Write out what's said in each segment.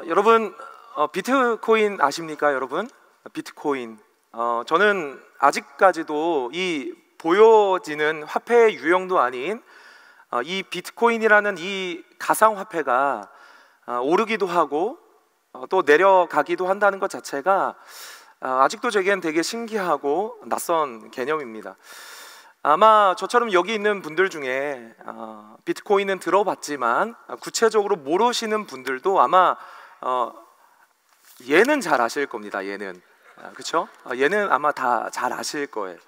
여러분 비트코인 아십니까, 여러분? 비트코인. 저는 아직까지도 이 보여지는 화폐의 유형도 아닌 이 비트코인이라는 이 가상화폐가 오르기도 하고 또 내려가기도 한다는 것 자체가 아직도 제겐 되게 신기하고 낯선 개념입니다. 아마 저처럼 여기 있는 분들 중에 비트코인은 들어봤지만 구체적으로 모르시는 분들도 아마 얘는 잘 아실 겁니다. 얘는 그렇죠? 얘는 아마 다 잘 아실 거예요.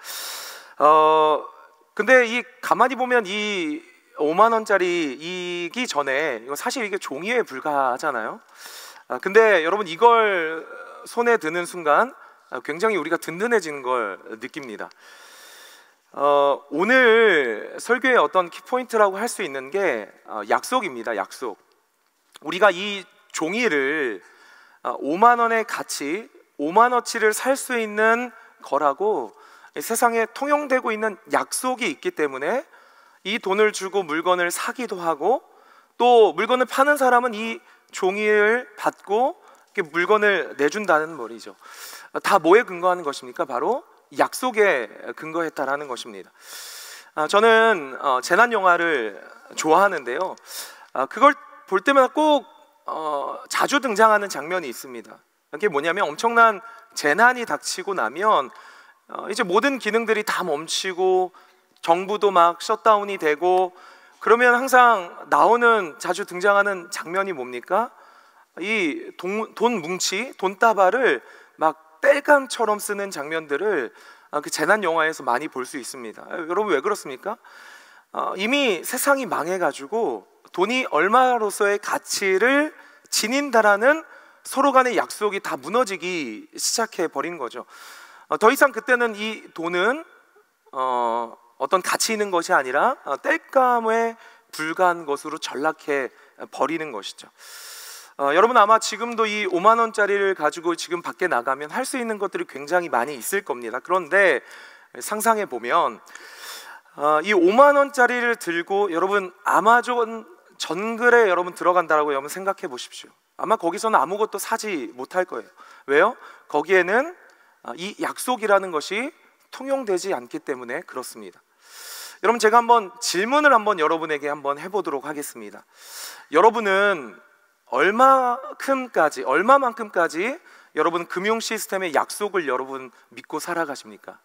근데 이 가만히 보면 이 5만 원짜리이기 전에 이거 사실 이게 종이에 불과하잖아요. 근데 여러분 이걸 손에 드는 순간 굉장히 우리가 든든해지는 걸 느낍니다. 오늘 설교의 어떤 키포인트라고 할 수 있는 게 약속입니다. 약속. 우리가 이 종이를 5만 원의 가치, 5만 원치를 살 수 있는 거라고 세상에 통용되고 있는 약속이 있기 때문에 이 돈을 주고 물건을 사기도 하고, 또 물건을 파는 사람은 이 종이를 받고 물건을 내준다는 말이죠. 다 뭐에 근거하는 것입니까? 바로 약속에 근거했다라는 것입니다. 저는 재난 영화를 좋아하는데요. 그걸 볼 때마다 꼭 자주 등장하는 장면이 있습니다. 그게 뭐냐면 엄청난 재난이 닥치고 나면 이제 모든 기능들이 다 멈추고 정부도 막 셧다운이 되고, 그러면 항상 나오는 자주 등장하는 장면이 뭡니까? 이 돈 뭉치, 돈다발을 막 땔감처럼 쓰는 장면들을 그 재난 영화에서 많이 볼 수 있습니다. 여러분 왜 그렇습니까? 이미 세상이 망해가지고 돈이 얼마로서의 가치를 지닌다라는 서로 간의 약속이 다 무너지기 시작해 버린 거죠. 더 이상 그때는 이 돈은 어떤 가치 있는 것이 아니라 땔감에 불과한 것으로 전락해 버리는 것이죠. 여러분 아마 지금도 이 5만 원짜리를 가지고 지금 밖에 나가면 할 수 있는 것들이 굉장히 많이 있을 겁니다. 그런데 상상해 보면 이 5만 원짜리를 들고 여러분 아마존 정글에 여러분 들어간다라고 여러분 생각해 보십시오. 아마 거기서는 아무것도 사지 못할 거예요. 왜요? 거기에는 이 약속이라는 것이 통용되지 않기 때문에 그렇습니다. 여러분 제가 한번 질문을 한번 여러분에게 한번 해보도록 하겠습니다. 여러분은 얼마만큼까지 여러분 금융 시스템의 약속을 여러분 믿고 살아가십니까?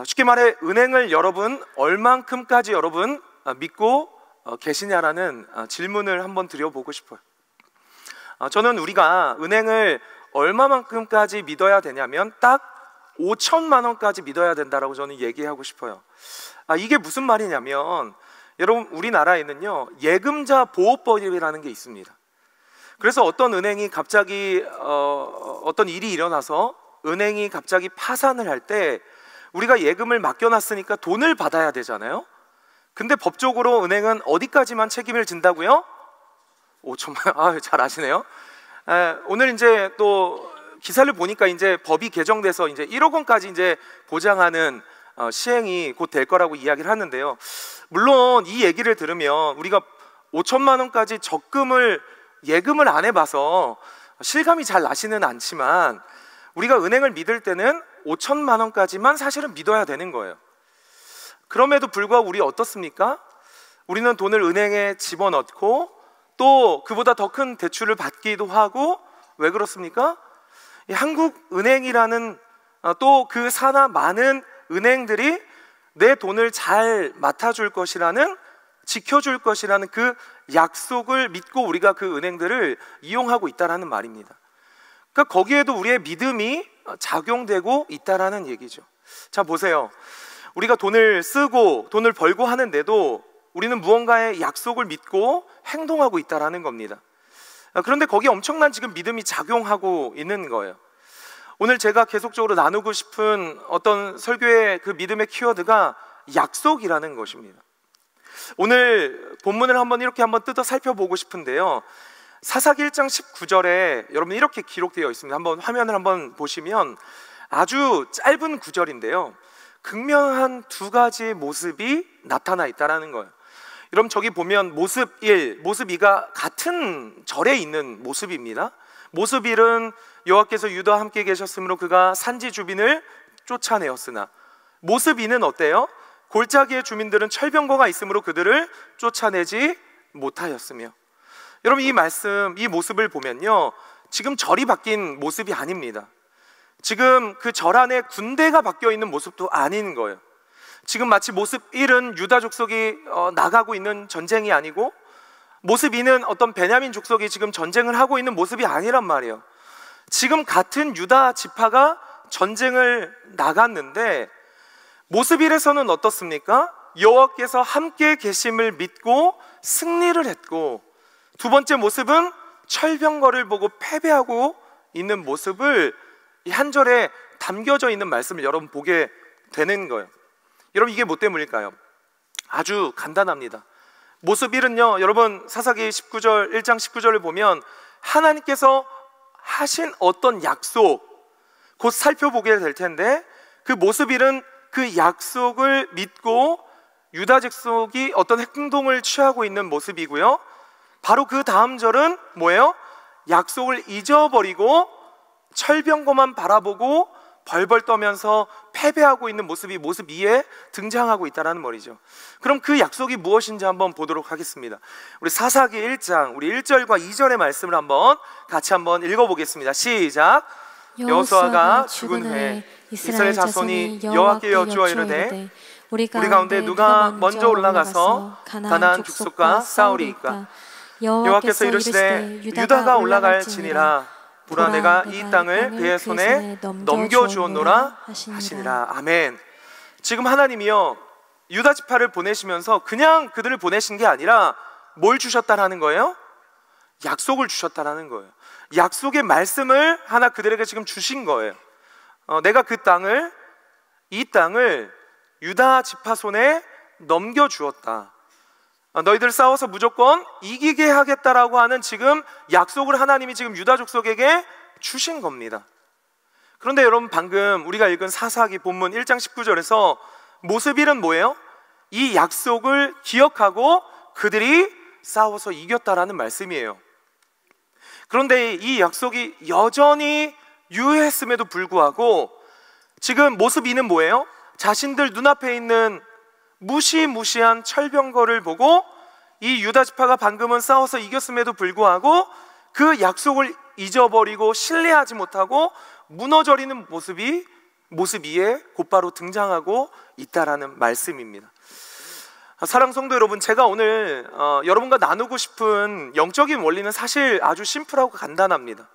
쉽게 말해 은행을 여러분 얼만큼까지 여러분 믿고 계시냐라는 질문을 한번 드려보고 싶어요. 저는 우리가 은행을 얼마만큼까지 믿어야 되냐면 딱 5천만 원까지 믿어야 된다라고 저는 얘기하고 싶어요. 이게 무슨 말이냐면 여러분 우리나라에는요 예금자 보호법이라는 게 있습니다. 그래서 어떤 은행이 갑자기 어떤 일이 일어나서 은행이 갑자기 파산을 할 때 우리가 예금을 맡겨놨으니까 돈을 받아야 되잖아요. 근데 법적으로 은행은 어디까지만 책임을 진다고요? 5천만 원. 잘 아시네요. 오늘 이제 또 기사를 보니까 이제 법이 개정돼서 이제 1억 원까지 이제 보장하는 시행이 곧 될 거라고 이야기를 하는데요. 물론 이 얘기를 들으면 우리가 5천만 원까지 예금을 안 해봐서 실감이 잘 나지는 않지만 우리가 은행을 믿을 때는 5천만 원까지만 사실은 믿어야 되는 거예요. 그럼에도 불구하고 우리 어떻습니까? 우리는 돈을 은행에 집어넣고 또 그보다 더 큰 대출을 받기도 하고, 왜 그렇습니까? 이 한국은행이라는 또 그 산하 많은 은행들이 내 돈을 잘 맡아줄 것이라는, 지켜줄 것이라는 그 약속을 믿고 우리가 그 은행들을 이용하고 있다라는 말입니다. 그러니까 거기에도 우리의 믿음이 작용되고 있다라는 얘기죠. 자 보세요. 우리가 돈을 쓰고 돈을 벌고 하는데도 우리는 무언가의 약속을 믿고 행동하고 있다라는 겁니다. 그런데 거기에 엄청난 지금 믿음이 작용하고 있는 거예요. 오늘 제가 계속적으로 나누고 싶은 어떤 설교의 그 믿음의 키워드가 약속이라는 것입니다. 오늘 본문을 이렇게 한번 뜯어 살펴보고 싶은데요. 사사기 1장 19절에 여러분 이렇게 기록되어 있습니다. 한번 화면을 한번 보시면 아주 짧은 구절인데요. 극명한 두 가지의 모습이 나타나 있다라는 거예요. 여러분 저기 보면 모습 1, 모습 2가 같은 절에 있는 모습입니다. 모습 1은 여호와께서 유다와 함께 계셨으므로 그가 산지 주민을 쫓아내었으나, 모습 2는 어때요? 골짜기의 주민들은 철병거가 있으므로 그들을 쫓아내지 못하였으며. 여러분 이 말씀, 이 모습을 보면요, 지금 절이 바뀐 모습이 아닙니다. 지금 그 절 안에 군대가 바뀌어 있는 모습도 아닌 거예요. 지금 마치 모습 1은 유다 족속이 나가고 있는 전쟁이 아니고, 모습 2는 어떤 베냐민 족속이 지금 전쟁을 하고 있는 모습이 아니란 말이에요. 지금 같은 유다 지파가 전쟁을 나갔는데, 모습 1에서는 어떻습니까? 여호와께서 함께 계심을 믿고 승리를 했고, 두 번째 모습은 철병거를 보고 패배하고 있는 모습을 이 한 절에 담겨져 있는 말씀을 여러분 보게 되는 거예요. 여러분 이게 뭐 때문일까요? 아주 간단합니다. 모습 1은요, 여러분 사사기 19절, 1장 19절을 보면 하나님께서 하신 어떤 약속 곧 살펴보게 될 텐데, 그 모습 1은 그 약속을 믿고 유다 족속이 어떤 행동을 취하고 있는 모습이고요, 바로 그 다음 절은 뭐예요? 약속을 잊어버리고 철병거만 바라보고 벌벌 떠면서 패배하고 있는 모습이 모습 2에 등장하고 있다는 말이죠. 그럼 그 약속이 무엇인지 한번 보도록 하겠습니다. 우리 사사기 1장 우리 1절과 2절의 말씀을 같이 한번 읽어보겠습니다. 시작. 여호수아가 죽은 후에 이스라엘 자손이 여호와께 여쭈어 이르되 우리 가운데 누가 먼저 올라가서 가나안 족속과 싸우리이까? 여호와께서 이르시되 유다가 올라갈지니라. 보라 내가 이 땅을 그의 손에 넘겨주었노라 하시니라. 아멘. 지금 하나님이요, 유다 지파를 보내시면서 그냥 그들을 보내신 게 아니라 뭘 주셨다라는 거예요? 약속을 주셨다라는 거예요. 약속의 말씀을 하나 그들에게 지금 주신 거예요. 내가 이 땅을 유다 지파 손에 넘겨주었다. 너희들 싸워서 무조건 이기게 하겠다라고 하는 지금 약속을 하나님이 지금 유다 족속에게 주신 겁니다. 그런데 여러분 방금 우리가 읽은 사사기 본문 1장 19절에서 모습 1은 뭐예요? 이 약속을 기억하고 그들이 싸워서 이겼다라는 말씀이에요. 그런데 이 약속이 여전히 유효했음에도 불구하고 지금 모습 2는 뭐예요? 자신들 눈앞에 있는 무시무시한 철병거를 보고 이 유다 지파가 방금은 싸워서 이겼음에도 불구하고 그 약속을 잊어버리고 신뢰하지 못하고 무너져리는 모습이 모습 2에 곧바로 등장하고 있다라는 말씀입니다. 사랑 성도 여러분, 제가 오늘 여러분과 나누고 싶은 영적인 원리는 사실 아주 심플하고 간단합니다.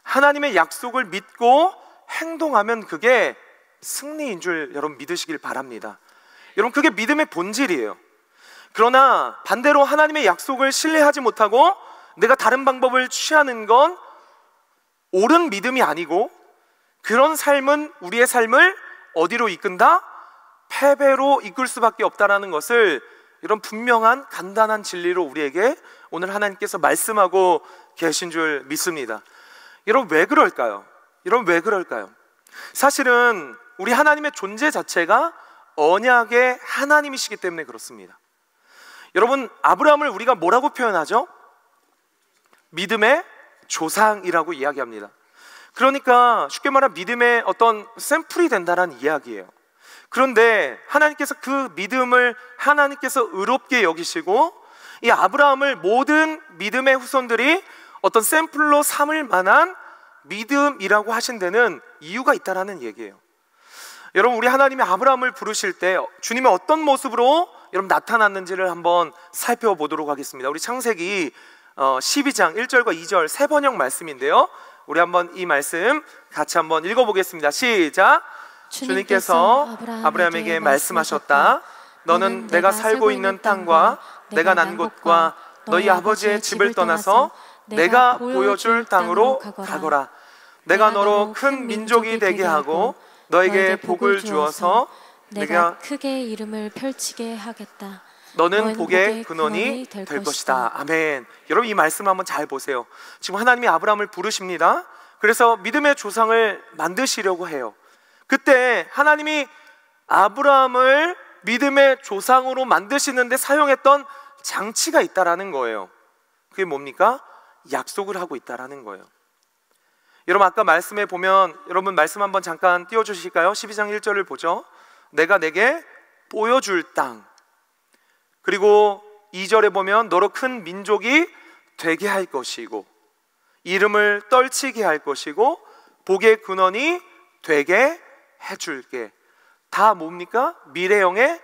하나님의 약속을 믿고 행동하면 그게 승리인 줄 여러분 믿으시길 바랍니다. 여러분 그게 믿음의 본질이에요. 그러나 반대로 하나님의 약속을 신뢰하지 못하고 내가 다른 방법을 취하는 건 옳은 믿음이 아니고, 그런 삶은 우리의 삶을 어디로 이끈다? 패배로 이끌 수밖에 없다는 것을 이런 분명한 간단한 진리로 우리에게 오늘 하나님께서 말씀하고 계신 줄 믿습니다. 여러분 왜 그럴까요? 사실은 우리 하나님의 존재 자체가 언약의 하나님이시기 때문에 그렇습니다. 여러분 아브라함을 우리가 뭐라고 표현하죠? 믿음의 조상이라고 이야기합니다. 그러니까 쉽게 말하면 믿음의 어떤 샘플이 된다는 이야기예요. 그런데 하나님께서 그 믿음을 하나님께서 의롭게 여기시고 이 아브라함을 모든 믿음의 후손들이 어떤 샘플로 삼을 만한 믿음이라고 하신 데는 이유가 있다는 얘기예요. 여러분 우리 하나님이 아브라함을 부르실 때 주님의 어떤 모습으로 여러분 나타났는지를 한번 살펴보도록 하겠습니다. 우리 창세기 12장 1절과 2절 세 번역 말씀인데요, 우리 한번 이 말씀 같이 한번 읽어보겠습니다. 시작. 주님께서 아브라함에게 말씀하셨다. 너는 내가 살고 있는 땅과 내가 난 곳과 너희 아버지의 집을 떠나서 내가 보여줄 땅으로 가거라. 내가 너로 큰 민족이 되게 하고 너에게 복을 주어서 내가 크게 이름을 펼치게 하겠다. 너는 복의 근원이 될 것이다. 아멘. 여러분 이 말씀 한번 잘 보세요. 지금 하나님이 아브라함을 부르십니다. 그래서 믿음의 조상을 만드시려고 해요. 그때 하나님이 아브라함을 믿음의 조상으로 만드시는데 사용했던 장치가 있다라는 거예요. 그게 뭡니까? 약속을 하고 있다라는 거예요. 여러분 아까 말씀에 보면, 여러분 말씀 한번 잠깐 띄워주실까요? 12장 1절을 보죠. 내가 내게 보여줄 땅. 그리고 2절에 보면 너로 큰 민족이 되게 할 것이고 이름을 떨치게 할 것이고 복의 근원이 되게 해줄게. 다 뭡니까? 미래형의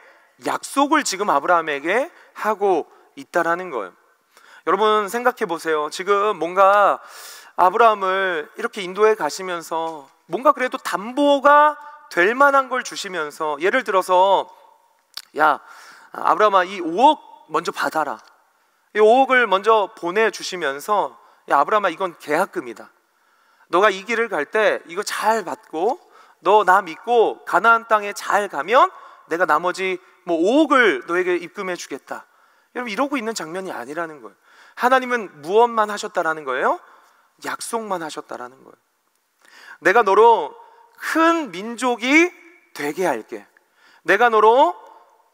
약속을 지금 아브라함에게 하고 있다라는 거예요. 여러분 생각해 보세요. 지금 뭔가 아브라함을 이렇게 인도해 가시면서 뭔가 그래도 담보가 될 만한 걸 주시면서, 예를 들어서 야 아브라함아 이 5억 먼저 받아라. 이 5억을 먼저 보내주시면서 야 아브라함아 이건 계약금이다. 너가 이 길을 갈 때 이거 잘 받고 너 나 믿고 가나안 땅에 잘 가면 내가 나머지 뭐 5억을 너에게 입금해 주겠다. 여러분 이러고 있는 장면이 아니라는 거예요. 하나님은 무엇만 하셨다라는 거예요? 약속만 하셨다라는 거예요. 내가 너로 큰 민족이 되게 할게. 내가 너로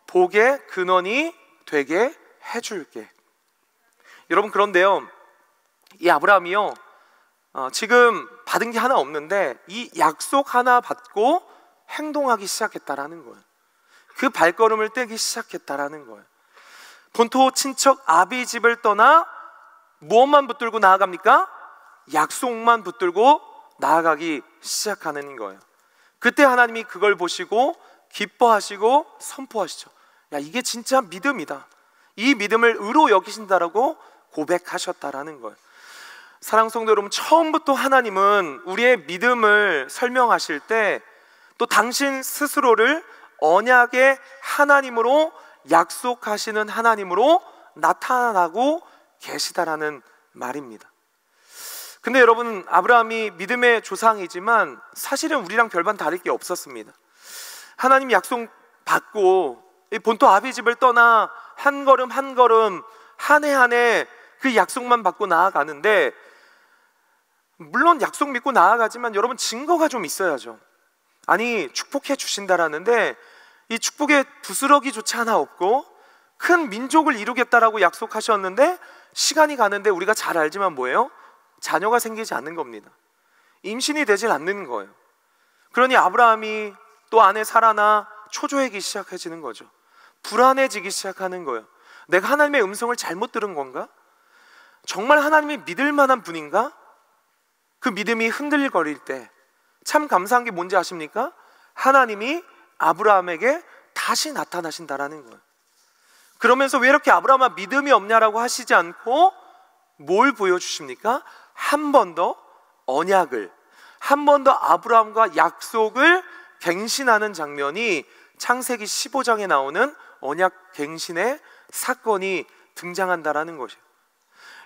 복의 근원이 되게 해줄게. 여러분 그런데요, 이 아브라함이요 지금 받은 게 하나 없는데 이 약속 하나 받고 행동하기 시작했다라는 거예요. 그 발걸음을 떼기 시작했다라는 거예요. 본토 친척 아비 집을 떠나 무엇만 붙들고 나아갑니까? 약속만 붙들고 나아가기 시작하는 거예요. 그때 하나님이 그걸 보시고 기뻐하시고 선포하시죠. 야 이게 진짜 믿음이다. 이 믿음을 의로 여기신다라고 고백하셨다라는 거예요. 사랑하는 성도 여러분, 처음부터 하나님은 우리의 믿음을 설명하실 때 또 당신 스스로를 언약의 하나님으로, 약속하시는 하나님으로 나타나고 계시다라는 말입니다. 근데 여러분 아브라함이 믿음의 조상이지만 사실은 우리랑 별반 다를 게 없었습니다. 하나님 약속 받고 본토 아비 집을 떠나 한 걸음 한 걸음 한 해 한 해 그 약속만 받고 나아가는데, 물론 약속 믿고 나아가지만 여러분 증거가 좀 있어야죠. 아니 축복해 주신다라는데 이 축복에 부스러기조차 하나 없고 큰 민족을 이루겠다라고 약속하셨는데 시간이 가는데 우리가 잘 알지만 뭐예요? 자녀가 생기지 않는 겁니다. 임신이 되질 않는 거예요. 그러니 아브라함이 또 아내 사라나 초조해지기 시작해지는 거죠. 불안해지기 시작하는 거예요. 내가 하나님의 음성을 잘못 들은 건가? 정말 하나님이 믿을 만한 분인가? 그 믿음이 흔들거릴 때 참 감사한 게 뭔지 아십니까? 하나님이 아브라함에게 다시 나타나신다라는 거예요. 그러면서 왜 이렇게 아브라함아 믿음이 없냐라고 하시지 않고 뭘 보여주십니까? 한 번 더 언약을, 한 번 더 아브라함과 약속을 갱신하는 장면이 창세기 15장에 나오는 언약 갱신의 사건이 등장한다라는 것이에요.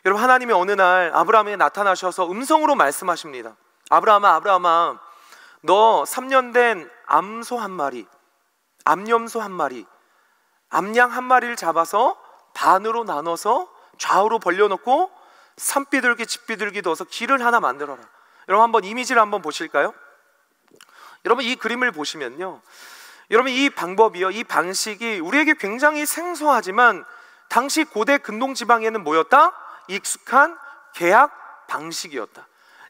여러분 하나님이 어느 날 아브라함에게 나타나셔서 음성으로 말씀하십니다. 아브라함아 아브라함아 너 3년 된 암소 한 마리, 암염소 한 마리, 암양 한 마리를 잡아서 반으로 나눠서 좌우로 벌려놓고 산비둘기 집비둘기 넣어서 길을 하나 만들어라. 여러분 한번 이미지를 한번 보실까요? 여러분 이 그림을 보시면요, 여러분 이 방법이요, 이 방식이 우리에게 굉장히 생소하지만 당시 고대 근동지방에는 뭐였다? 익숙한 계약 방식이었다.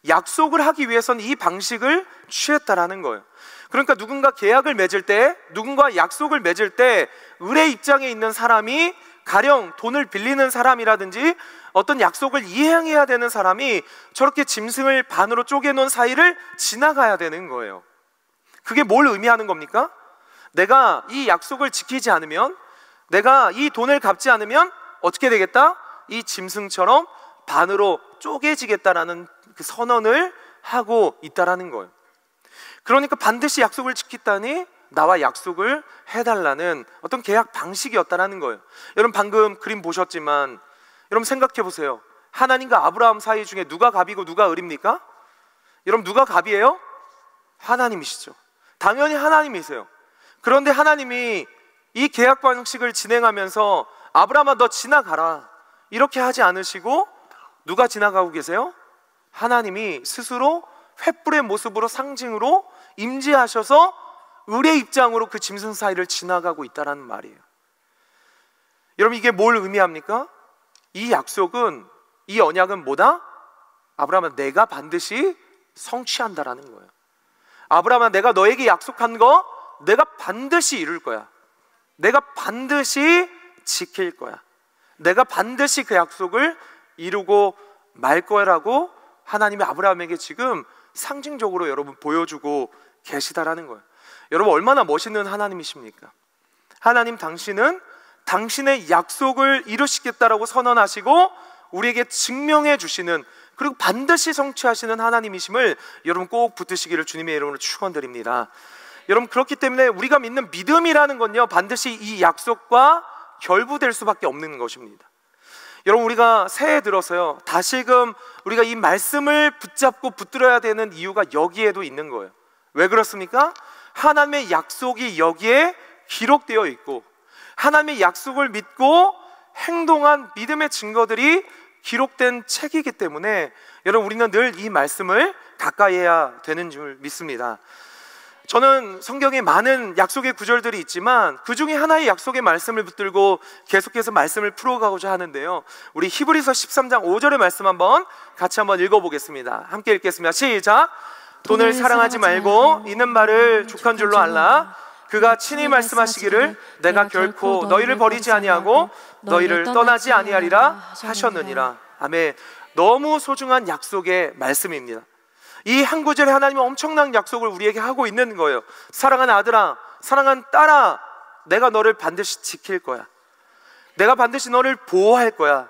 약속을 하기 위해서는 이 방식을 취했다라는 거예요. 그러니까 누군가 계약을 맺을 때, 누군가 약속을 맺을 때 을의 입장에 있는 사람이, 가령 돈을 빌리는 사람이라든지 어떤 약속을 이행해야 되는 사람이 저렇게 짐승을 반으로 쪼개놓은 사이를 지나가야 되는 거예요. 그게 뭘 의미하는 겁니까? 내가 이 약속을 지키지 않으면, 내가 이 돈을 갚지 않으면 어떻게 되겠다? 이 짐승처럼 반으로 쪼개지겠다라는 그 선언을 하고 있다라는 거예요. 그러니까 반드시 약속을 지키다니 나와 약속을 해달라는 어떤 계약 방식이었다라는 거예요. 여러분 방금 그림 보셨지만 여러분 생각해 보세요. 하나님과 아브라함 사이 중에 누가 갑이고 누가 을입니까? 여러분 누가 갑이에요? 하나님이시죠. 당연히 하나님이세요. 그런데 하나님이 이 계약 방식을 진행하면서 아브라함아 너 지나가라 이렇게 하지 않으시고 누가 지나가고 계세요? 하나님이 스스로 횃불의 모습으로 상징으로 임재하셔서 을의 입장으로 그 짐승 사이를 지나가고 있다라는 말이에요. 여러분, 이게 뭘 의미합니까? 이 약속은, 이 언약은 뭐다? 아브라함아, 내가 반드시 성취한다라는 거예요. 아브라함아, 내가 너에게 약속한 거 내가 반드시 이룰 거야. 내가 반드시 지킬 거야. 내가 반드시 그 약속을 이루고 말 거라고 하나님이 아브라함에게 지금 상징적으로 여러분 보여주고 계시다라는 거예요. 여러분, 얼마나 멋있는 하나님이십니까? 하나님, 당신은 당신의 약속을 이루시겠다라고 선언하시고 우리에게 증명해 주시는, 그리고 반드시 성취하시는 하나님이심을 여러분 꼭 붙드시기를 주님의 이름으로 축원드립니다. 여러분, 그렇기 때문에 우리가 믿는 믿음이라는 건요, 반드시 이 약속과 결부될 수밖에 없는 것입니다. 여러분, 우리가 새해 들어서요, 다시금 우리가 이 말씀을 붙잡고 붙들어야 되는 이유가 여기에도 있는 거예요. 왜 그렇습니까? 하나님의 약속이 여기에 기록되어 있고, 하나님의 약속을 믿고 행동한 믿음의 증거들이 기록된 책이기 때문에 여러분, 우리는 늘 이 말씀을 가까이 해야 되는 줄 믿습니다. 저는 성경에 많은 약속의 구절들이 있지만 그 중에 하나의 약속의 말씀을 붙들고 계속해서 말씀을 풀어가고자 하는데요, 우리 히브리서 13장 5절의 말씀 같이 한번 읽어보겠습니다. 함께 읽겠습니다. 시작. 돈을 사랑하지 말고 있는 말을 족한 줄로 알라. 그가 친히 말씀하시기를 내가 결코 너희를 버리지 아니하고 너희를 떠나지 아니하리라 하셨느니라. 아멘. 너무 소중한 약속의 말씀입니다. 이 한 구절에 하나님은 엄청난 약속을 우리에게 하고 있는 거예요. 사랑하는 아들아, 사랑하는 딸아, 내가 너를 반드시 지킬 거야. 내가 반드시 너를 보호할 거야.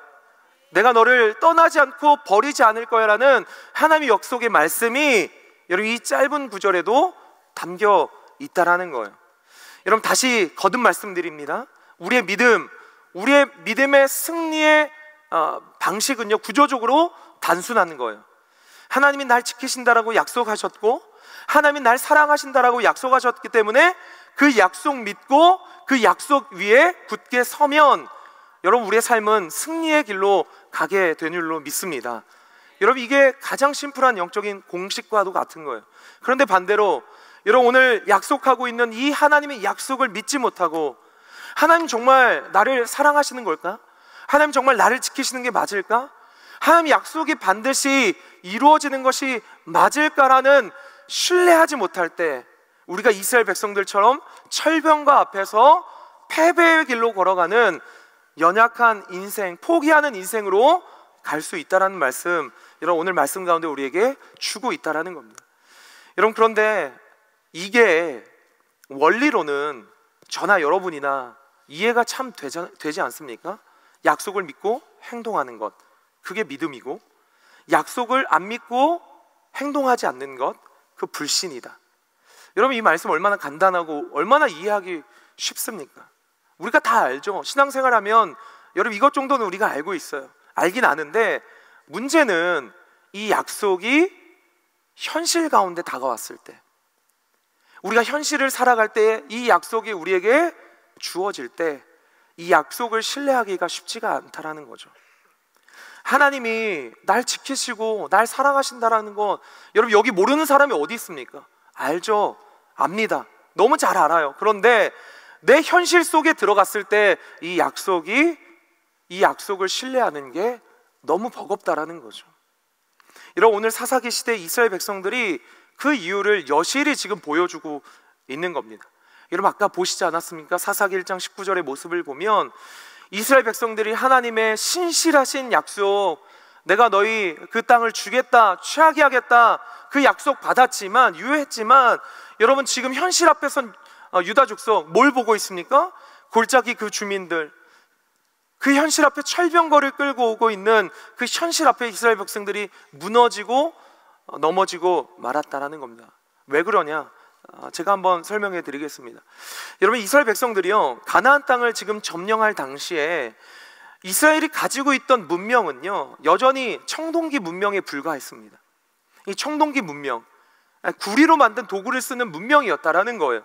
내가 너를 떠나지 않고 버리지 않을 거야 라는 하나님의 약속의 말씀이 여러분 이 짧은 구절에도 담겨 있다라는 거예요. 여러분, 다시 거듭 말씀드립니다. 우리의 믿음의 승리의 방식은요, 구조적으로 단순한 거예요. 하나님이 날 지키신다라고 약속하셨고, 하나님이 날 사랑하신다라고 약속하셨기 때문에 그 약속 믿고 그 약속 위에 굳게 서면 여러분, 우리의 삶은 승리의 길로 가게 되는 줄로 믿습니다. 여러분, 이게 가장 심플한 영적인 공식과도 같은 거예요. 그런데 반대로 여러분, 오늘 약속하고 있는 이 하나님의 약속을 믿지 못하고, 하나님 정말 나를 사랑하시는 걸까? 하나님 정말 나를 지키시는 게 맞을까? 하나님 약속이 반드시 이루어지는 것이 맞을까라는 신뢰하지 못할 때 우리가 이스라엘 백성들처럼 철병과 앞에서 패배의 길로 걸어가는 연약한 인생, 포기하는 인생으로 갈 수 있다는 말씀, 여러분 오늘 말씀 가운데 우리에게 주고 있다는 겁니다. 여러분, 그런데 이게 원리로는 저나 여러분이나 이해가 참 되지 않습니까? 약속을 믿고 행동하는 것, 그게 믿음이고, 약속을 안 믿고 행동하지 않는 것, 그 불신이다. 여러분, 이 말씀 얼마나 간단하고 얼마나 이해하기 쉽습니까? 우리가 다 알죠. 신앙생활하면 여러분 이것 정도는 우리가 알고 있어요. 알긴 아는데 문제는 이 약속이 현실 가운데 다가왔을 때, 우리가 현실을 살아갈 때 이 약속이 우리에게 주어질 때 이 약속을 신뢰하기가 쉽지가 않다라는 거죠. 하나님이 날 지키시고 날 사랑하신다라는 건 여러분 여기 모르는 사람이 어디 있습니까? 알죠. 압니다. 너무 잘 알아요. 그런데 내 현실 속에 들어갔을 때 이 약속을 신뢰하는 게 너무 버겁다라는 거죠. 여러분, 오늘 사사기 시대 이스라엘 백성들이 그 이유를 여실히 지금 보여주고 있는 겁니다. 여러분, 아까 보시지 않았습니까? 사사기 1장 19절의 모습을 보면 이스라엘 백성들이 하나님의 신실하신 약속, 내가 너희 그 땅을 주겠다, 취하게 하겠다, 그 약속 받았지만, 유효했지만, 여러분 지금 현실 앞에선 유다 족속 뭘 보고 있습니까? 골짜기 그 주민들, 그 현실 앞에 철병거를 끌고 오고 있는 그 현실 앞에 이스라엘 백성들이 무너지고 넘어지고 말았다라는 겁니다. 왜 그러냐? 제가 한번 설명해 드리겠습니다. 여러분, 이스라엘 백성들이요, 가나안 땅을 지금 점령할 당시에 이스라엘이 가지고 있던 문명은요, 여전히 청동기 문명에 불과했습니다. 이 청동기 문명, 구리로 만든 도구를 쓰는 문명이었다라는 거예요.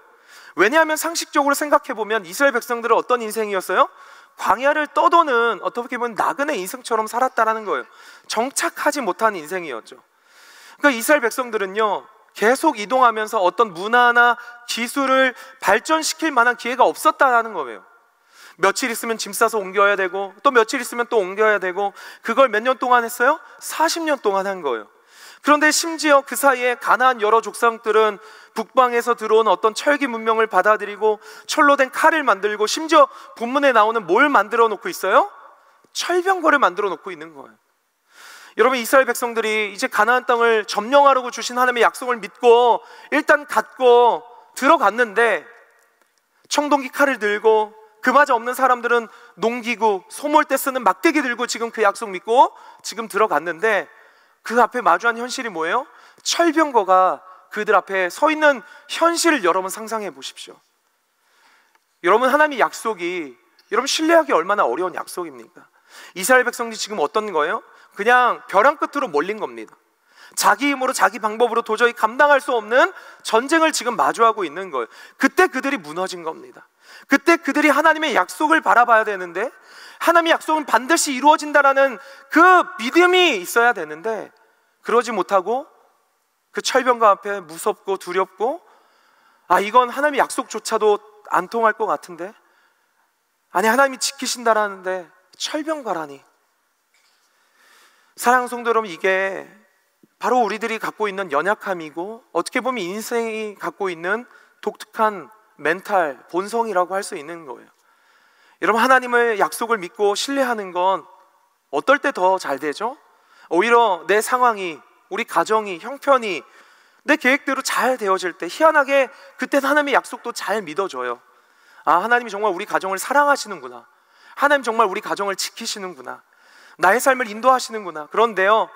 왜냐하면 상식적으로 생각해 보면 이스라엘 백성들은 어떤 인생이었어요? 광야를 떠도는 어떻게 보면 나그네 인생처럼 살았다라는 거예요. 정착하지 못한 인생이었죠. 그러니까 이스라엘 백성들은요, 계속 이동하면서 어떤 문화나 기술을 발전시킬 만한 기회가 없었다는 거예요. 며칠 있으면 짐 싸서 옮겨야 되고, 또 며칠 있으면 또 옮겨야 되고, 그걸 몇 년 동안 했어요? 40년 동안 한 거예요. 그런데 심지어 그 사이에 가나안 여러 족속들은 북방에서 들어온 어떤 철기 문명을 받아들이고 철로 된 칼을 만들고, 심지어 본문에 나오는 뭘 만들어 놓고 있어요? 철병거를 만들어 놓고 있는 거예요. 여러분, 이스라엘 백성들이 이제 가나안 땅을 점령하려고 주신 하나님의 약속을 믿고 일단 갖고 들어갔는데, 청동기 칼을 들고, 그마저 없는 사람들은 농기구, 소몰 때 쓰는 막대기 들고 지금 그 약속 믿고 지금 들어갔는데, 그 앞에 마주한 현실이 뭐예요? 철병거가 그들 앞에 서 있는 현실을 여러분 상상해 보십시오. 여러분, 하나님의 약속이 여러분 신뢰하기 얼마나 어려운 약속입니까? 이스라엘 백성들이 지금 어떤 거예요? 그냥 벼랑 끝으로 몰린 겁니다. 자기 힘으로, 자기 방법으로 도저히 감당할 수 없는 전쟁을 지금 마주하고 있는 거예요. 그때 그들이 무너진 겁니다. 그때 그들이 하나님의 약속을 바라봐야 되는데, 하나님의 약속은 반드시 이루어진다라는 그 믿음이 있어야 되는데, 그러지 못하고 그 철병거 앞에 무섭고 두렵고, 이건 하나님의 약속조차도 안 통할 것 같은데, 아니 하나님이 지키신다라는데 철병거라니. 사랑하는 성도 여러분, 이게 바로 우리들이 갖고 있는 연약함이고, 어떻게 보면 인생이 갖고 있는 독특한 멘탈, 본성이라고 할 수 있는 거예요. 여러분, 하나님의 약속을 믿고 신뢰하는 건 어떨 때 더 잘 되죠? 오히려 내 상황이, 우리 가정이, 형편이 내 계획대로 잘 되어질 때, 희한하게 그때는 하나님의 약속도 잘 믿어져요. 하나님이 정말 우리 가정을 사랑하시는구나, 하나님 정말 우리 가정을 지키시는구나, 나의 삶을 인도하시는구나. 그런데요,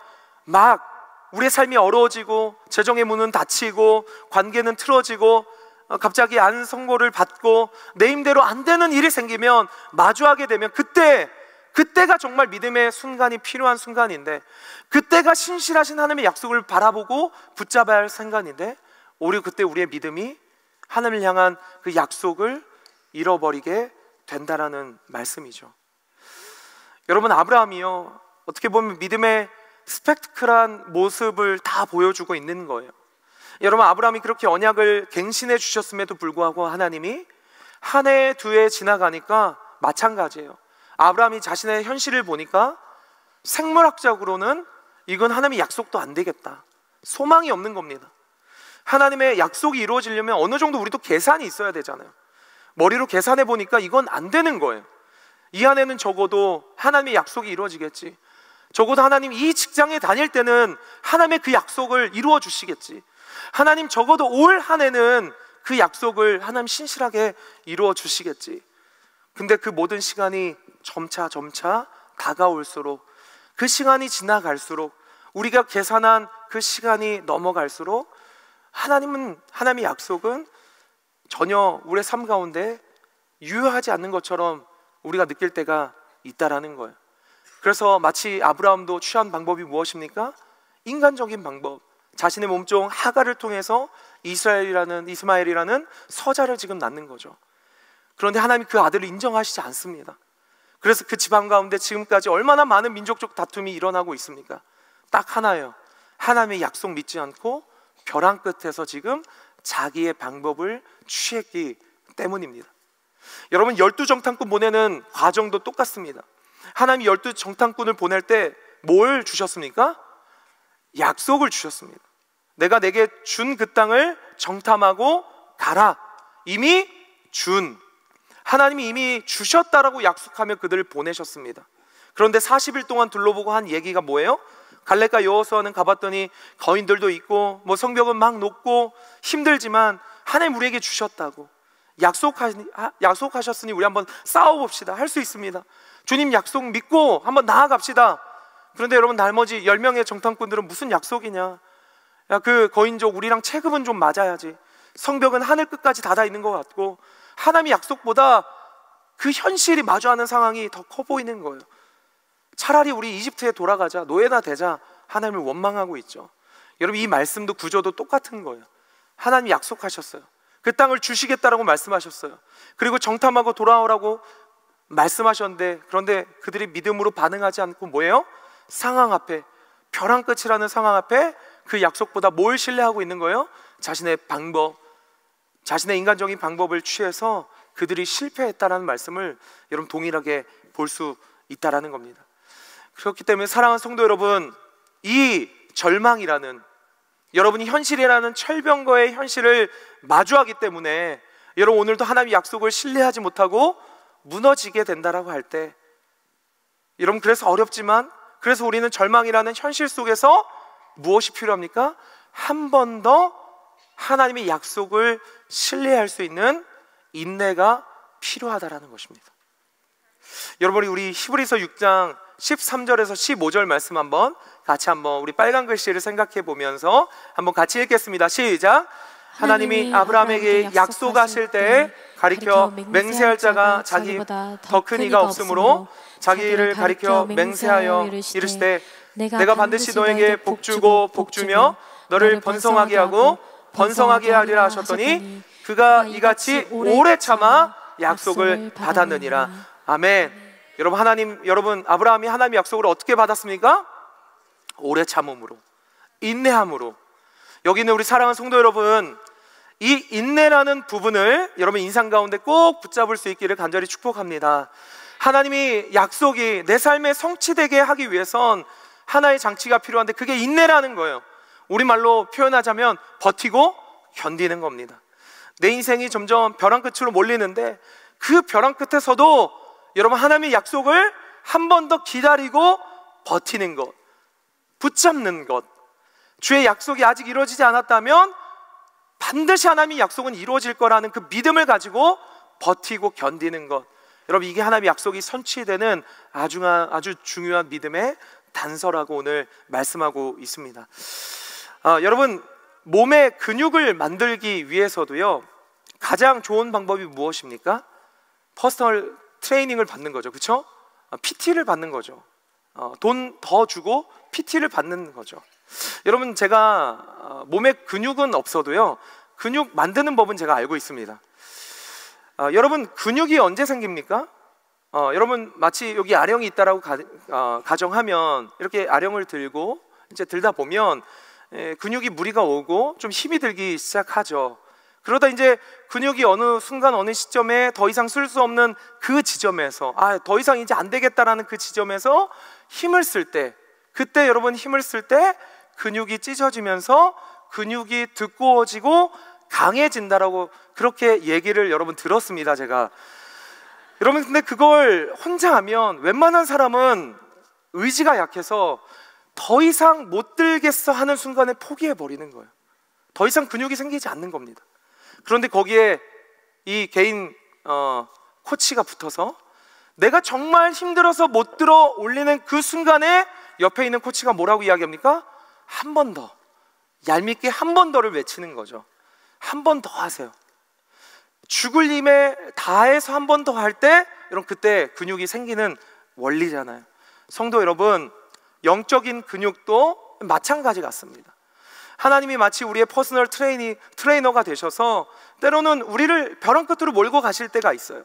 막 우리의 삶이 어려워지고, 재정의 문은 닫히고, 관계는 틀어지고, 갑자기 안 선고를 받고 내 힘대로 안 되는 일이 생기면, 마주하게 되면 그때가 정말 믿음의 순간이 필요한 순간인데, 그때가 신실하신 하나님의 약속을 바라보고 붙잡아야 할 순간인데, 오히려 그때 우리의 믿음이 하나님을 향한 그 약속을 잃어버리게 된다라는 말씀이죠. 여러분, 아브라함이요, 어떻게 보면 믿음의 스펙타클한 모습을 다 보여주고 있는 거예요. 여러분, 아브라함이 그렇게 언약을 갱신해 주셨음에도 불구하고 하나님이 한 해, 두 해 지나가니까 마찬가지예요. 아브라함이 자신의 현실을 보니까 생물학적으로는 이건 하나님의 약속도 안 되겠다, 소망이 없는 겁니다. 하나님의 약속이 이루어지려면 어느 정도 우리도 계산이 있어야 되잖아요. 머리로 계산해 보니까 이건 안 되는 거예요. 이 안에는 적어도 하나님의 약속이 이루어지겠지, 적어도 하나님 이 직장에 다닐 때는 하나님의 그 약속을 이루어 주시겠지, 하나님 적어도 올 한 해는 그 약속을 하나님 신실하게 이루어 주시겠지. 근데 그 모든 시간이 점차 다가올수록, 그 시간이 지나갈수록, 우리가 계산한 그 시간이 넘어갈수록 하나님의 약속은 전혀 우리의 삶 가운데 유효하지 않는 것처럼 우리가 느낄 때가 있다라는 거예요. 그래서 마치 아브라함도 취한 방법이 무엇입니까? 인간적인 방법, 자신의 몸종 하갈을 통해서 이스마엘이라는 서자를 지금 낳는 거죠. 그런데 하나님이 그 아들을 인정하시지 않습니다. 그래서 그 집안 가운데 지금까지 얼마나 많은 민족적 다툼이 일어나고 있습니까? 딱 하나예요. 하나님의 약속 믿지 않고 벼랑 끝에서 지금 자기의 방법을 취했기 때문입니다. 여러분, 12정탐꾼 보내는 과정도 똑같습니다. 하나님이 12정탐꾼을 보낼 때 뭘 주셨습니까? 약속을 주셨습니다. 내가 내게 준 그 땅을 정탐하고 가라. 이미 하나님이 이미 주셨다라고 약속하며 그들을 보내셨습니다. 그런데 40일 동안 둘러보고 한 얘기가 뭐예요? 갈렙과 여호수아는 가봤더니 거인들도 있고 성벽은 막 높고 힘들지만 하나님 우리에게 주셨다고, 약속하셨으니 우리 한번 싸워봅시다, 할 수 있습니다, 주님 약속 믿고 한번 나아갑시다. 그런데 여러분, 나머지 10명의 정탐꾼들은 무슨 약속이냐, 그 거인족 우리랑 체급은 좀 맞아야지, 성벽은 하늘 끝까지 닫아 있는 것 같고, 하나님의 약속보다 그 현실이 마주하는 상황이 더 커 보이는 거예요. 차라리 우리 이집트에 돌아가자, 노예나 되자, 하나님을 원망하고 있죠. 여러분, 이 말씀도 구조도 똑같은 거예요. 하나님이 약속하셨어요. 그 땅을 주시겠다라고 말씀하셨어요. 그리고 정탐하고 돌아오라고 말씀하셨는데, 그런데 그들이 믿음으로 반응하지 않고 뭐예요? 상황 앞에, 벼랑 끝이라는 상황 앞에 그 약속보다 뭘 신뢰하고 있는 거예요? 자신의 방법, 자신의 인간적인 방법을 취해서 그들이 실패했다라는 말씀을 여러분 동일하게 볼 수 있다라는 겁니다. 그렇기 때문에 사랑하는 성도 여러분, 이 절망이라는, 여러분이 현실이라는 철병거의 현실을 마주하기 때문에 여러분 오늘도 하나님의 약속을 신뢰하지 못하고 무너지게 된다라고 할 때, 여러분 그래서 어렵지만, 그래서 우리는 절망이라는 현실 속에서 무엇이 필요합니까? 한 번 더 하나님의 약속을 신뢰할 수 있는 인내가 필요하다라는 것입니다. 여러분이 우리 히브리서 6장 13절에서 15절 말씀 한번 우리 빨간 글씨를 생각해 보면서 한번 같이 읽겠습니다. 시작. 하나님이 아브라함에게 약속하실 때에 가리켜 맹세할 자가 자기보다 더 큰 이가 없으므로 자기를 가리켜 맹세하여 이르시되 내가 반드시 너에게 복주고 복주며 너를 번성하게 하고 번성하게 하리라 하셨더니 그가 이같이 오래 참아 약속을 받았느니라. 아멘. 여러분 아브라함이 하나님의 약속을 어떻게 받았습니까? 오래 참음으로, 인내함으로. 여기 있는 우리 사랑하는 성도 여러분, 이 인내라는 부분을 여러분 인상 가운데 꼭 붙잡을 수 있기를 간절히 축복합니다. 하나님이 약속이 내 삶에 성취되게 하기 위해선 하나의 장치가 필요한데 그게 인내라는 거예요. 우리말로 표현하자면 버티고 견디는 겁니다. 내 인생이 점점 벼랑 끝으로 몰리는데 그 벼랑 끝에서도 여러분 하나님의 약속을 한 번 더 기다리고 버티는 것, 붙잡는 것. 주의 약속이 아직 이루어지지 않았다면 반드시 하나님의 약속은 이루어질 거라는 그 믿음을 가지고 버티고 견디는 것. 여러분 이게 하나님의 약속이 성취되는 아주 중요한 믿음의 단서라고 오늘 말씀하고 있습니다. 여러분 몸의 근육을 만들기 위해서도요 가장 좋은 방법이 무엇입니까? 퍼스널 트레이닝을 받는 거죠. 그렇죠? PT를 받는 거죠. 돈 더 주고 PT를 받는 거죠. 여러분 제가 몸에 근육은 없어도요 근육 만드는 법은 제가 알고 있습니다. 여러분 근육이 언제 생깁니까? 여러분 마치 여기 아령이 있다라고 가정하면 이렇게 아령을 들고 이제 들다 보면 근육이 무리가 오고 좀 힘이 들기 시작하죠. 그러다 이제 근육이 어느 순간 어느 시점에 더 이상 쓸 수 없는 그 지점에서 더 이상 이제 안 되겠다라는 그 지점에서 힘을 쓸 때, 그때 여러분 힘을 쓸 때 근육이 찢어지면서 근육이 두꺼워지고 강해진다라고 그렇게 얘기를 여러분 들었습니다. 제가 여러분 근데 그걸 혼자 하면 웬만한 사람은 의지가 약해서 더 이상 못 들겠어 하는 순간에 포기해 버리는 거예요. 더 이상 근육이 생기지 않는 겁니다. 그런데 거기에 이 개인 코치가 붙어서 내가 정말 힘들어서 못 들어 올리는 그 순간에 옆에 있는 코치가 뭐라고 이야기합니까? 한 번 더, 얄밉게 한 번 더를 외치는 거죠. 한 번 더 하세요. 죽을 힘에 다해서 한 번 더 할 때 여러분 그때 근육이 생기는 원리잖아요. 성도 여러분, 영적인 근육도 마찬가지 같습니다. 하나님이 마치 우리의 퍼스널 트레이너가 되셔서 때로는 우리를 벼랑 끝으로 몰고 가실 때가 있어요.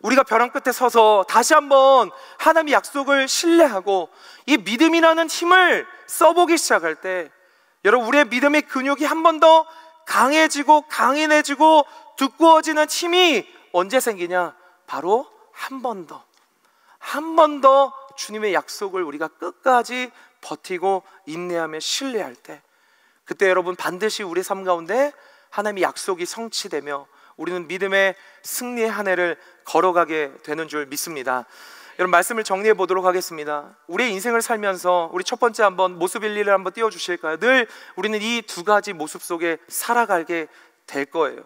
우리가 벼랑 끝에 서서 다시 한번 하나님의 약속을 신뢰하고 이 믿음이라는 힘을 써보기 시작할 때 여러분 우리의 믿음의 근육이 한 번 더 강해지고 강인해지고 두꺼워지는 힘이 언제 생기냐? 바로 한 번 더 주님의 약속을 우리가 끝까지 버티고 인내하며 신뢰할 때, 그때 여러분 반드시 우리 삶 가운데 하나님의 약속이 성취되며 우리는 믿음의 승리의 한 해를 걸어가게 되는 줄 믿습니다. 여러분 말씀을 정리해 보도록 하겠습니다. 우리의 인생을 살면서 우리 첫 번째 한번 모습 일리를 한번 띄워주실까요? 늘 우리는 이 두 가지 모습 속에 살아가게 될 거예요.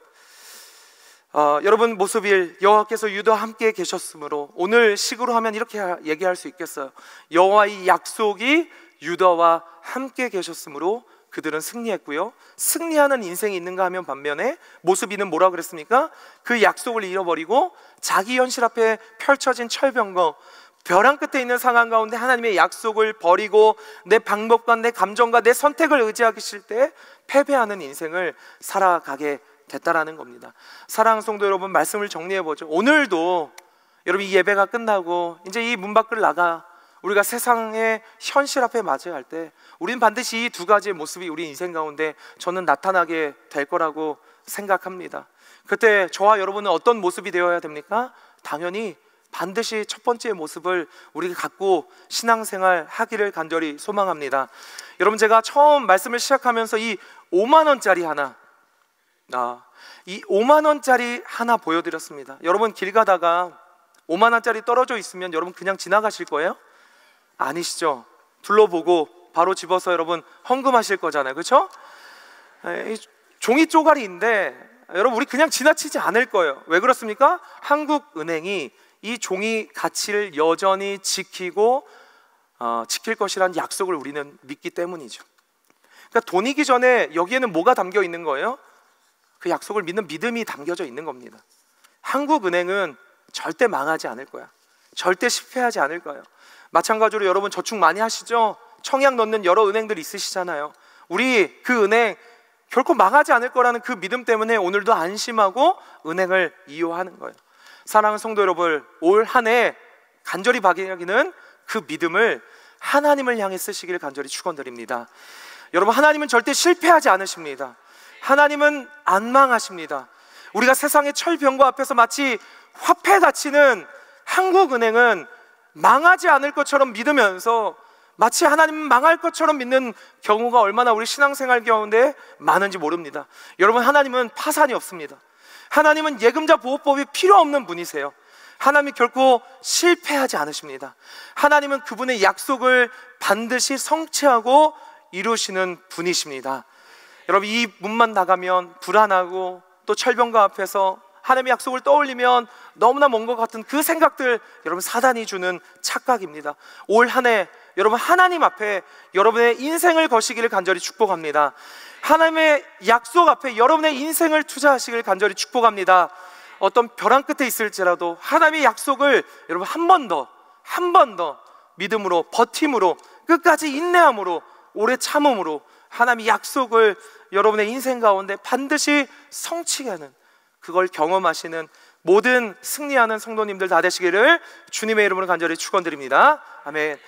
여러분 모습 1, 여호와께서 유다와 함께 계셨으므로, 오늘 식으로 하면 이렇게 얘기할 수 있겠어요. 여호와의 약속이 유다와 함께 계셨으므로 그들은 승리했고요. 승리하는 인생이 있는가 하면 반면에 모습 2는 뭐라고 그랬습니까? 그 약속을 잃어버리고 자기 현실 앞에 펼쳐진 철병거, 벼랑 끝에 있는 상황 가운데 하나님의 약속을 버리고 내 방법과 내 감정과 내 선택을 의지하기 싫을 때 패배하는 인생을 살아가게 됐다라는 겁니다. 사랑하는 성도 여러분, 말씀을 정리해 보죠. 오늘도 여러분 이 예배가 끝나고 이제 이 문 밖을 나가 우리가 세상의 현실 앞에 맞이할 때 우리는 반드시 이 두 가지의 모습이 우리 인생 가운데 저는 나타나게 될 거라고 생각합니다. 그때 저와 여러분은 어떤 모습이 되어야 됩니까? 당연히 반드시 첫 번째 모습을 우리가 갖고 신앙생활 하기를 간절히 소망합니다. 여러분, 제가 처음 말씀을 시작하면서 이 5만 원짜리 하나, 이 5만 원짜리 하나 보여드렸습니다. 여러분, 길 가다가 5만 원짜리 떨어져 있으면 여러분 그냥 지나가실 거예요? 아니시죠? 둘러보고 바로 집어서 여러분 헌금하실 거잖아요, 그렇죠? 종이 쪼가리인데 여러분, 우리 그냥 지나치지 않을 거예요. 왜 그렇습니까? 한국은행이 이 종이 가치를 여전히 지키고 지킬 것이라는 약속을 우리는 믿기 때문이죠. 그러니까 돈이기 전에 여기에는 뭐가 담겨 있는 거예요? 그 약속을 믿는 믿음이 담겨져 있는 겁니다. 한국은행은 절대 망하지 않을 거야. 절대 실패하지 않을 거예요. 마찬가지로 여러분 저축 많이 하시죠? 청약 넣는 여러 은행들 있으시잖아요. 우리 그 은행 결코 망하지 않을 거라는 그 믿음 때문에 오늘도 안심하고 은행을 이용하는 거예요. 사랑하는 성도 여러분, 올 한 해 간절히 바라기는 그 믿음을 하나님을 향해 쓰시기를 간절히 축원드립니다. 여러분, 하나님은 절대 실패하지 않으십니다. 하나님은 안 망하십니다. 우리가 세상의 철병과 앞에서 마치 화폐 가치는 한국은행은 망하지 않을 것처럼 믿으면서 마치 하나님은 망할 것처럼 믿는 경우가 얼마나 우리 신앙생활 가운데 많은지 모릅니다. 여러분, 하나님은 파산이 없습니다. 하나님은 예금자 보호법이 필요 없는 분이세요. 하나님이 결코 실패하지 않으십니다. 하나님은 그분의 약속을 반드시 성취하고 이루시는 분이십니다. 여러분, 이 문만 나가면 불안하고 또 철병과 앞에서 하나님의 약속을 떠올리면 너무나 먼 것 같은 그 생각들, 여러분 사단이 주는 착각입니다. 올 한 해 여러분 하나님 앞에 여러분의 인생을 거시기를 간절히 축복합니다. 하나님의 약속 앞에 여러분의 인생을 투자하시기를 간절히 축복합니다. 어떤 벼랑 끝에 있을지라도 하나님의 약속을 여러분 한 번 더 믿음으로, 버팀으로, 끝까지 인내함으로, 오래 참음으로 하나님의 약속을 여러분의 인생 가운데 반드시 성취게 하는, 그걸 경험하시는 모든 승리하는 성도님들 다 되시기를 주님의 이름으로 간절히 축원드립니다. 아멘.